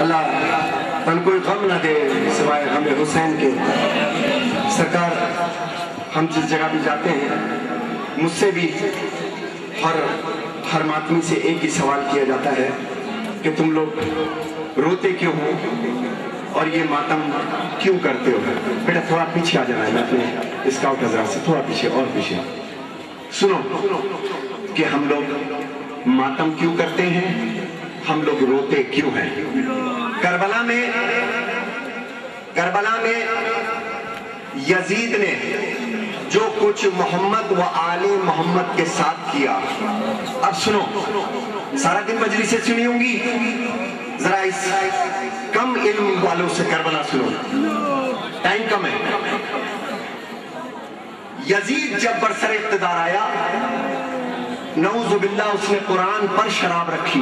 اللہ تن کوئی غم نہ دے سوائے غم حسین کے۔ سرکار ہم جس جگہ بھی جاتے ہیں مجھ سے بھی ہر ماتمی سے ایک ہی سوال کیا جاتا ہے کہ تم لوگ روتے کیوں ہو اور یہ ماتم کیوں کرتے ہو؟ بیٹا تھوڑا پیچھے آ جانا ہے، میں اپنے اسکاؤٹ حضرات سے تھوڑا پیچھے اور پیچھے سنو کہ ہم لوگ ماتم کیوں کرتے ہیں، ہم لوگ روتے کیوں ہیں۔ کربلا میں یزید نے جو کچھ محمد و آل محمد کے ساتھ کیا، اب سنو، سارا دن مجلس سے سنی ہوں گی، ذرا اس کم علم والوں سے کربلا سنو، ٹائم کم ہے۔ یزید جب برسر اقتدار آیا، نعوذ باللہ اس نے قرآن پر شراب رکھی،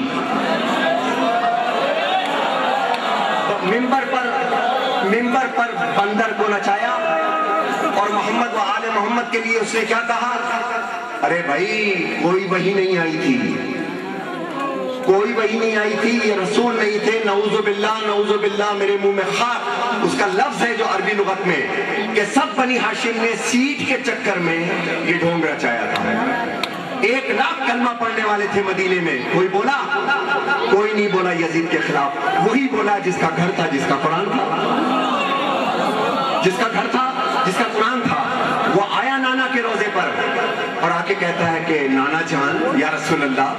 ممبر پر بندر کو نچایا، اور محمد و آل محمد کے لیے اس نے کیا کہا؟ ارے بھائی کوئی وحی نہیں آئی تھی، کوئی وحی نہیں آئی تھی، یہ رسول نہیں تھے، نعوذ باللہ میرے منہ میں خاک۔ اس کا لفظ ہے جو عربی لغت میں کہ سب بنی ہاشم نے سیٹ کے چکر میں یہ ڈھونگ رچایا تھا۔ 1 لاکھ کلمہ پڑھنے والے تھے مدینے میں، کوئی بولا؟ کوئی نہیں بولا یزید کے خلاف، وہی بولا جس کا گھر تھا، جس کا قرآن تھا، جس کا گھر تھا، جس کا قرآن تھا۔ وہ آیا نانا کے روزے پر اور آ کے کہتا ہے کہ نانا جان یا رسول اللہ،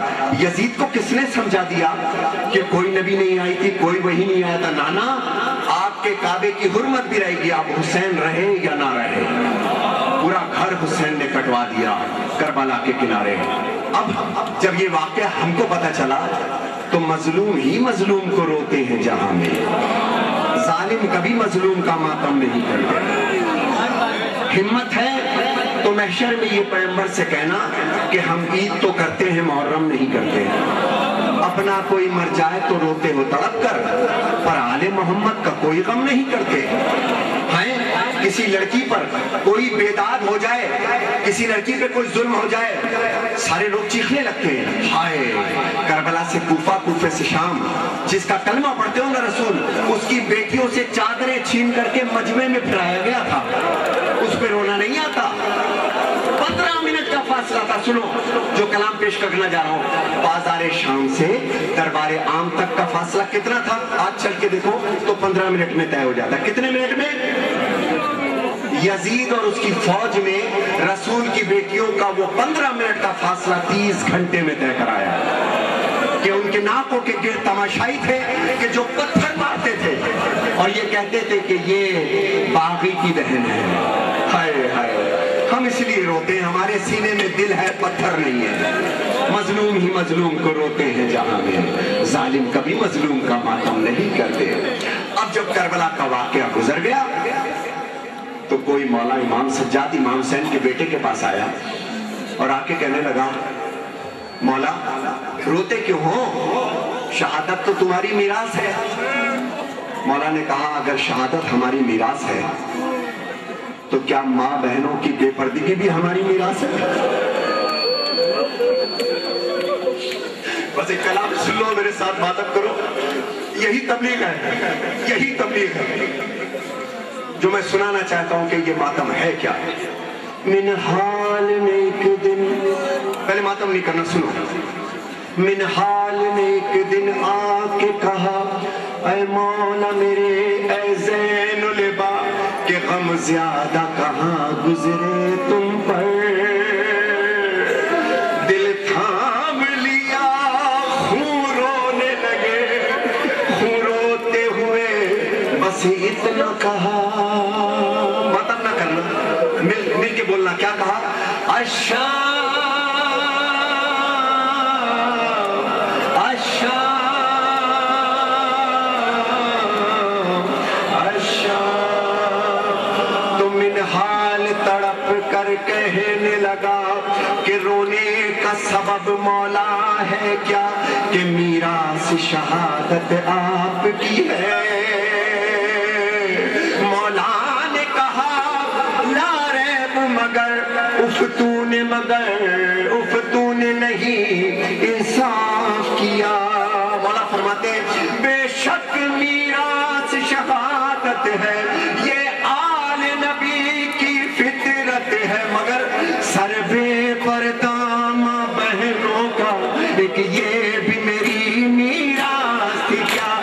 یزید کو کس نے سمجھا دیا کہ کوئی نبی نہیں آئی تھی، کوئی وحی نہیں آیا تھا؟ نانا آپ کے کعبے کی حرمت بھی رہے گی، آپ حسین رہے یا نہ رہے۔ پورا گھر حسین نے کٹوا دیا کربلا کے کنارے۔ اب جب یہ واقعہ ہم کو پتا چلا تو مظلوم ہی مظلوم کو روتے ہیں جہاں میں، ظالم کبھی مظلوم کا ماتم نہیں کرتے۔ ہمت ہے تو محشر میں یہ پیغمبر سے کہنا کہ ہم عید تو کرتے ہیں، محرم نہیں کرتے۔ اپنا کوئی مر جائے تو روتے ہو تڑپ کر، پر آل محمد کا کوئی غم نہیں کرتے ہیں۔ کسی لڑکی پر کوئی بیداد ہو جائے، کسی لڑکی پہ کوئی ظلم ہو جائے، سارے لوگ چیخنے لگتے ہیں، ہائے کربلا سے کوفہ، کوفے سے شام، جس کا کلمہ پڑھتے ہوں گے رسول، اس کی بیٹیوں سے چادریں چھین کر کے مجمع میں پھرایا گیا تھا، اس پہ رونا نہیں آتا۔ 15 منٹ کا فاصلہ تھا۔ سنو جو کلام پیش کرنا جا رہا ہوں، بازار شام سے دربار عام تک کا فاصلہ کتنا تھا؟ آج چل کے دیکھو تو 15 منٹ میں طے ہو جاتا۔ کتنے منٹ میں؟ یزید اور اس کی فوج میں رسول کی بیٹیوں کا وہ 15 منٹ کا فاصلہ 30 گھنٹے میں طے کرایا، کہ ان کے ناکوں کے گرد تماشائی تھے کہ جو پتھر مارتے تھے اور یہ کہتے تھے کہ یہ باغی کی بہن ہے۔ ہائے ہائے، ہم اس لیے روتے ہیں، ہمارے سینے میں دل ہے، پتھر نہیں ہے۔ مظلوم ہی مظلوم کو روتے ہیں جہاں میں، ظالم کبھی مظلوم کا ماتم نہیں کرتے۔ اب جب کربلا کا واقعہ گزر گیا تو کوئی مولا امام سجاد امام حسین کے بیٹے کے پاس آیا اور آ کے کہنے لگا، مولا روتے کیوں ہو؟ شہادت تو تمہاری میراث ہے۔ مولا نے کہا اگر شہادت ہماری میراث ہے تو کیا ماں بہنوں کی بے پردگی بھی ہماری میراث ہے؟ بس ایک کلام سن لو، میرے ساتھ ماتم کرو، یہی تبلیغ ہے، یہی تبلیغ ہے جو میں سنانا چاہتا ہوں کہ یہ ماتم ہے کیا۔ من حال نے ایک دن، پہلے ماتم نہیں کرنا، سنو۔ من حال نے ایک دن آ کے کہا، اے مولا میرے، اے زین العبا، کہ غم زیادہ کہاں گزرے تم پر، دل تھام لیا، خون رونے لگے، خون روتے ہوئے بس اتنا کہا، ماتم نہ کرنا، مل کے بولنا، کیا کہا؟ الشام کہنے لگا کہ رونے کا سبب مولا ہے کیا، کہ میراث شہادت آپ کی ہے۔ مولا نے کہا لا ریب مگر افتون نہیں انصاف کیا۔ مولا فرماتے بے شک ایک یہ بھی میری میراث تھی کیا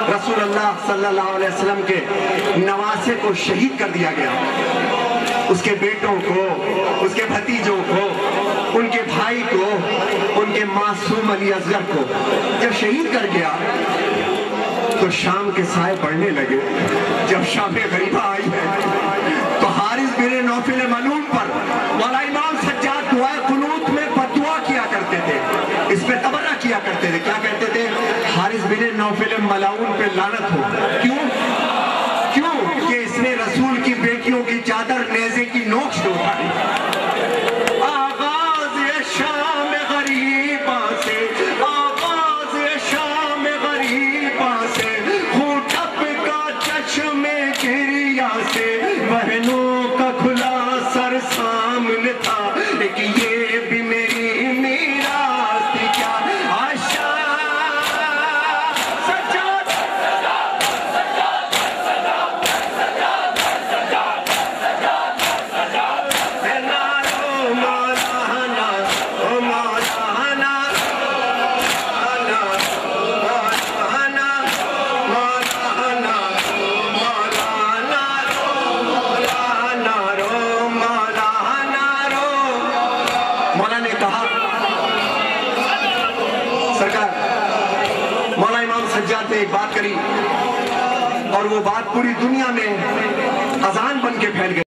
رسول اللہ صلی اللہ علیہ وسلم کے نواسے کو شہید کر دیا گیا، اس کے بیٹوں کو، اس کے بھتیجوں کو، ان کے بھائی کو، ان کے معصوم علی اصغر کو جب شہید کر گیا تو شام کے سائے بڑھنے لگے۔ جب شام غریبہ آئی ہے تو حارث بن نوفل ملعون پر مولا امام سجاد دعائے قنوت میں بددعا کیا کرتے تھے، اس پہ تبرہ کیا کرتے تھے۔ کیا کہتے تھے؟ حارث بن نوفل ملعون پہ لعنت ہو۔ کیوں؟ کہ اس نے رسول کی بیٹیوں کی چادر نیزے کی نوک سے اٹھائی۔ آغاز شام غریبہ سے، آغاز شام غریبہ سے، خون ٹپکا چشم گریہ سے، بہنوں کا کھلا سر سامنے تھا، ایک یہ بھی میری میراث تھی کیا ایک بات کری اور وہ بات پوری دنیا میں اذان بن کے پھیل گئی۔